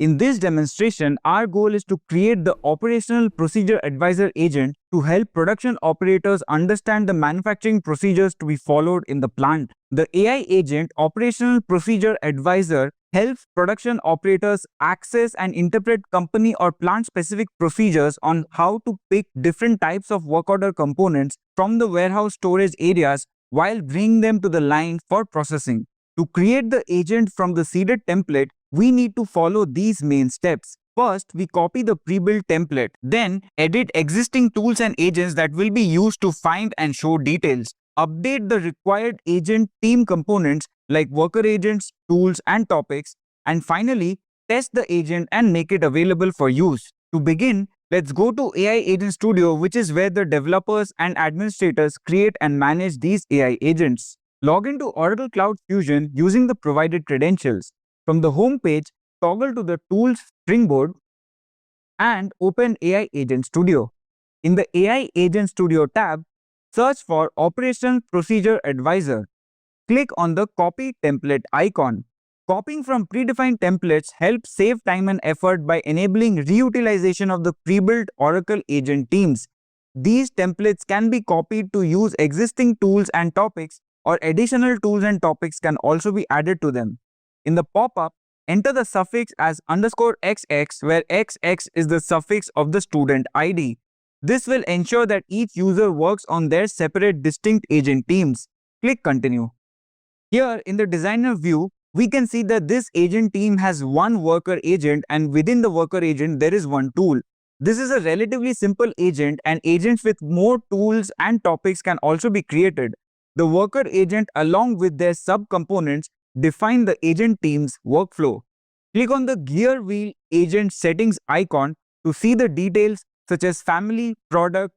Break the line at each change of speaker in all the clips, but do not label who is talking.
In this demonstration, our goal is to create the Operational Procedure Advisor agent to help production operators understand the manufacturing procedures to be followed in the plant. The AI agent, Operational Procedure Advisor, helps production operators access and interpret company or plant-specific procedures on how to pick different types of work order components from the warehouse storage areas while bringing them to the line for processing. To create the agent from the seeded template, we need to follow these main steps. First, we copy the pre-built template. Then, edit existing tools and agents that will be used to find and show details. Update the required agent team components like worker agents, tools, and topics. And finally, test the agent and make it available for use. To begin, let's go to AI Agent Studio, which is where the developers and administrators create and manage these AI agents. Log into Oracle Cloud Fusion using the provided credentials. From the home page, toggle to the Tools Springboard and open AI Agent Studio. In the AI Agent Studio tab, search for Operational Procedure Advisor. Click on the Copy Template icon. Copying from predefined templates helps save time and effort by enabling reutilization of the pre-built Oracle agent teams. These templates can be copied to use existing tools and topics, or additional tools and topics can also be added to them. In the pop-up, enter the suffix as _XX, where XX is the suffix of the student ID. This will ensure that each user works on their separate distinct agent teams. Click Continue. Here in the designer view, we can see that this agent team has one worker agent, and within the worker agent there is one tool. This is a relatively simple agent, and agents with more tools and topics can also be created. The worker agent along with their subcomponents define the agent team's workflow. Click on the gear wheel agent settings icon to see the details such as family, product,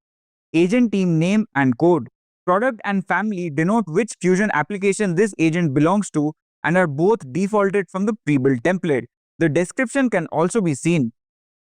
agent team name, and code. Product and family denote which Fusion application this agent belongs to and are both defaulted from the pre-built template. The description can also be seen.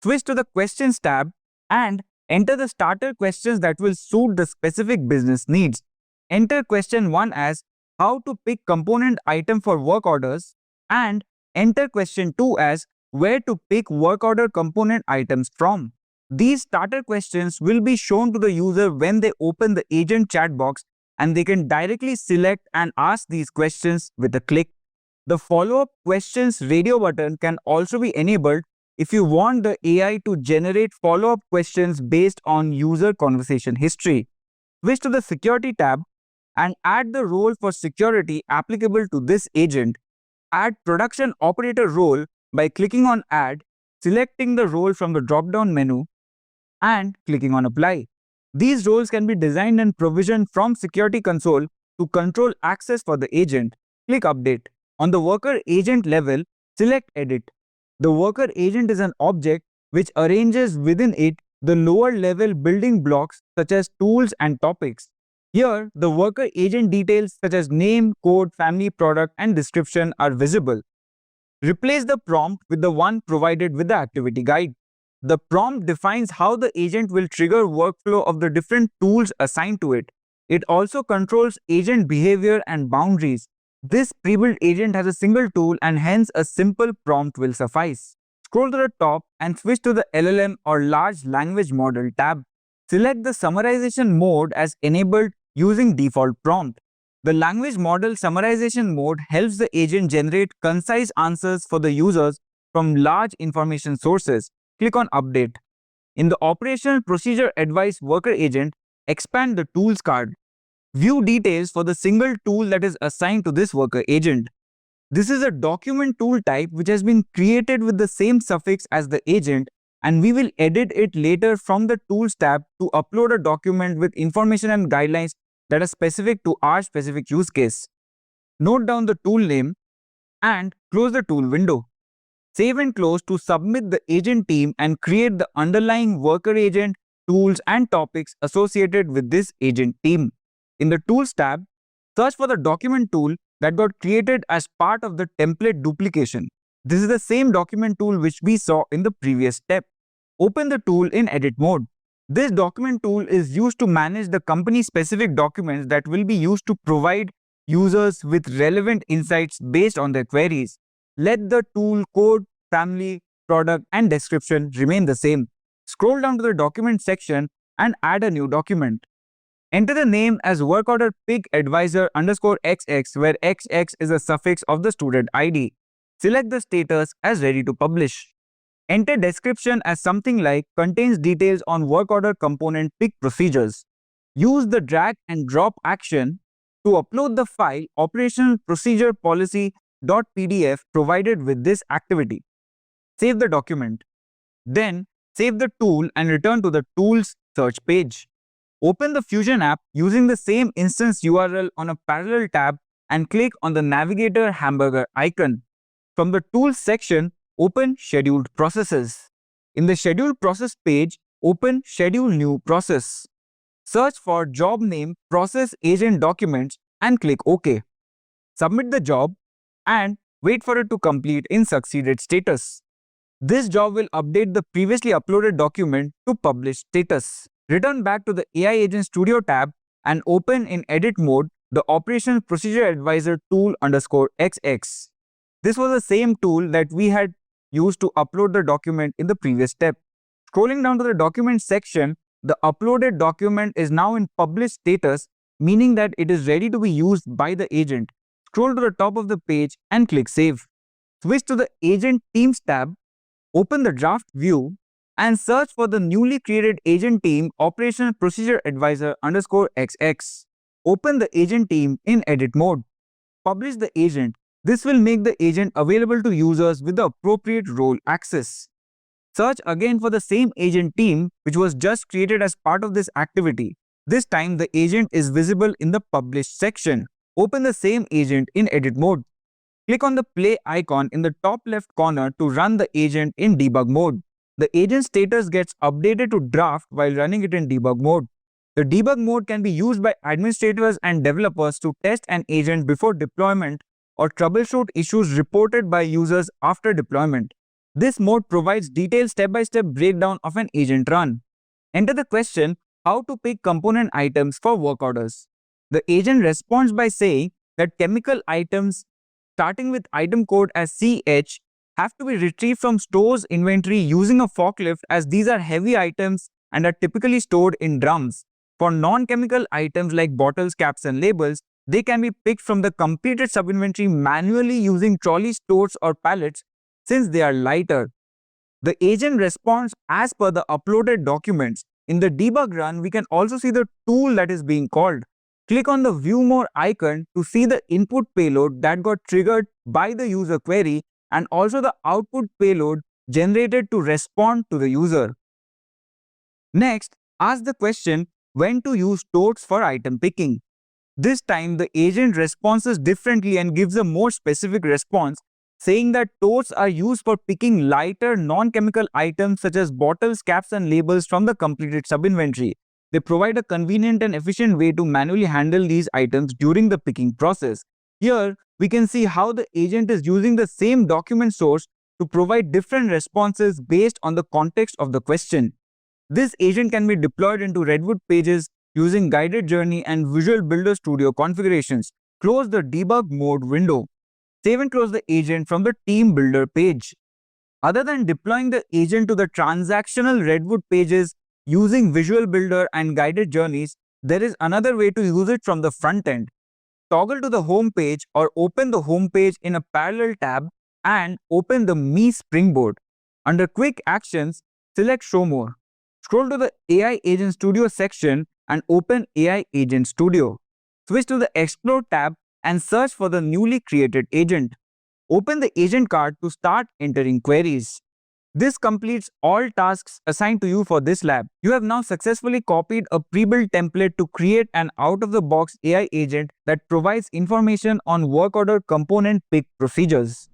Switch to the Questions tab and enter the starter questions that will suit the specific business needs. Enter question 1 as how to pick component item for work orders, and enter question 2 as where to pick work order component items from. These starter questions will be shown to the user when they open the agent chat box, and they can directly select and ask these questions with a click. The follow-up questions radio button can also be enabled if you want the AI to generate follow-up questions based on user conversation history. Switch to the Security tab and add the role for security applicable to this agent. Add Production Operator role by clicking on Add, selecting the role from the drop-down menu, and clicking on Apply. These roles can be designed and provisioned from Security Console to control access for the agent. Click Update. On the worker agent level, select Edit. The worker agent is an object which arranges within it the lower level building blocks such as tools and topics. Here, the worker agent details such as name, code, family, product, and description are visible. Replace the prompt with the one provided with the activity guide. The prompt defines how the agent will trigger workflow of the different tools assigned to it. It also controls agent behavior and boundaries. This pre-built agent has a single tool, and hence a simple prompt will suffice. Scroll to the top and switch to the LLM or Large Language Model tab. Select the summarization mode as enabled using default prompt. The language model summarization mode helps the agent generate concise answers for the users from large information sources. Click on Update. In the Operational Procedure Advice worker agent, expand the Tools card. View details for the single tool that is assigned to this worker agent. This is a document tool type which has been created with the same suffix as the agent, and we will edit it later from the Tools tab to upload a document with information and guidelines that are specific to our specific use case. Note down the tool name and close the tool window. Save and close to submit the agent team and create the underlying worker agent, tools, and topics associated with this agent team. In the Tools tab, search for the document tool that got created as part of the template duplication. This is the same document tool which we saw in the previous step. Open the tool in edit mode. This document tool is used to manage the company-specific documents that will be used to provide users with relevant insights based on their queries. Let the tool code, family, product, and description remain the same. Scroll down to the document section and add a new document. Enter the name as work order pick advisor underscore XX, where XX is a suffix of the student ID. Select the status as ready to publish. Enter description as something like contains details on work order component pick procedures. Use the drag and drop action to upload the file operational procedure policy.pdf provided with this activity. Save the document. Then save the tool and return to the Tools search page. Open the Fusion app using the same instance URL on a parallel tab and click on the Navigator hamburger icon. From the Tools section, open Scheduled Processes. In the Scheduled Process page, open Schedule New Process. Search for job name Process Agent Documents and click OK. Submit the job and wait for it to complete in succeeded status. This job will update the previously uploaded document to published status. Return back to the AI Agent Studio tab and open in edit mode the Operational Procedure Advisor tool _XX. This was the same tool that we had used to upload the document in the previous step. Scrolling down to the document section, the uploaded document is now in published status, meaning that it is ready to be used by the agent. Scroll to the top of the page and click Save. Switch to the Agent Teams tab, open the draft view and search for the newly created agent team Operational Procedure Advisor _XX. Open the agent team in edit mode. Publish the agent. This will make the agent available to users with the appropriate role access. Search again for the same agent team which was just created as part of this activity. This time the agent is visible in the published section. Open the same agent in edit mode. Click on the play icon in the top left corner to run the agent in debug mode. The agent status gets updated to draft while running it in debug mode. The debug mode can be used by administrators and developers to test an agent before deployment or troubleshoot issues reported by users after deployment. This mode provides detailed step-by-step breakdown of an agent run. Enter the question, how to pick component items for work orders. The agent responds by saying that chemical items starting with item code as CH have to be retrieved from store's inventory using a forklift, as these are heavy items and are typically stored in drums. For non-chemical items like bottles, caps and labels, they can be picked from the completed sub-inventory manually using trolley stores or pallets since they are lighter. The agent responds as per the uploaded documents. In the debug run, we can also see the tool that is being called. Click on the View More icon to see the input payload that got triggered by the user query and also the output payload generated to respond to the user. Next, ask the question when to use totes for item picking. This time the agent responds differently and gives a more specific response, saying that totes are used for picking lighter non-chemical items such as bottles, caps and labels from the completed sub-inventory. They provide a convenient and efficient way to manually handle these items during the picking process. Here, we can see how the agent is using the same document source to provide different responses based on the context of the question. This agent can be deployed into Redwood pages using Guided Journey and Visual Builder Studio configurations. Close the debug mode window. Save and close the agent from the Team Builder page. Other than deploying the agent to the transactional Redwood pages using Visual Builder and Guided Journeys, there is another way to use it from the front end. Toggle to the home page or open the home page in a parallel tab and open the Me Springboard. Under Quick Actions, select Show More. Scroll to the AI Agent Studio section and open AI Agent Studio. Switch to the Explore tab and search for the newly created agent. Open the agent card to start entering queries. This completes all tasks assigned to you for this lab. You have now successfully copied a pre-built template to create an out-of-the-box AI agent that provides information on work order component pick procedures.